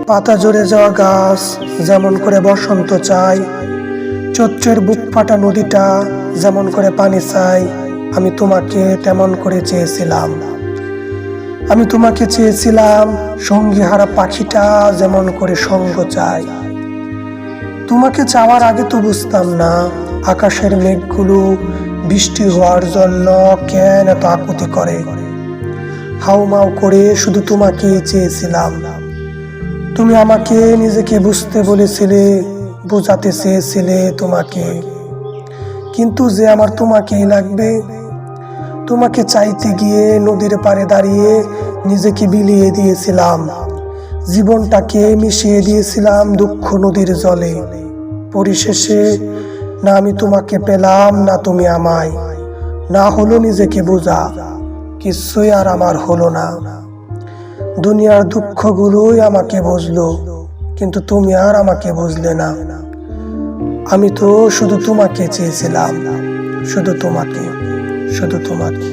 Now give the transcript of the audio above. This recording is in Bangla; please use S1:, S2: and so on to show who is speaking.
S1: পাতা ঝরে যাওয়া গাছ যেমন করে বসন্ত চায়, চৈত্রের বুক ফাটা নদীটা যেমন করে পানি চায়, আমি তোমাকে তেমন করে চেয়েছিলাম। আমি তোমাকে চেয়েছিলাম সঙ্গী হারা পাখিটা যেমন করে সঙ্গ চায়। তোমাকে চাওয়ার আগে তো বুঝতাম না আকাশের মেঘগুলো বৃষ্টি হওয়ার জন্য কেন এত আকুতি করে। হাউমাউ করে শুধু তোমাকে চেয়েছিলাম। তুমি আমাকে নিজেকে বুঝতে বলেছিলে, বোঝাতে চেয়েছিলে তোমাকে, কিন্তু যে আমার তোমাকেই লাগবে। তোমাকে চাইতে গিয়ে নদীর পাড়ে দাঁড়িয়ে নিজেকে বিলিয়ে দিয়েছিলাম, জীবনটাকে মিশিয়ে দিয়েছিলাম দুঃখ নদীর জলে। পরিশেষে না আমি তোমাকে পেলাম, না তুমি আমায়, না হলো নিজেকে বোঝা, কিছুই আর আমার হলো না। দুনিয়ার দুঃখগুলোই আমাকে বুঝলো, কিন্তু তুমি আর আমাকে বুঝলে না। আমি তো শুধু তোমাকে চেয়েছিলাম, শুধু তোমাকে, শুধু তোমাকে।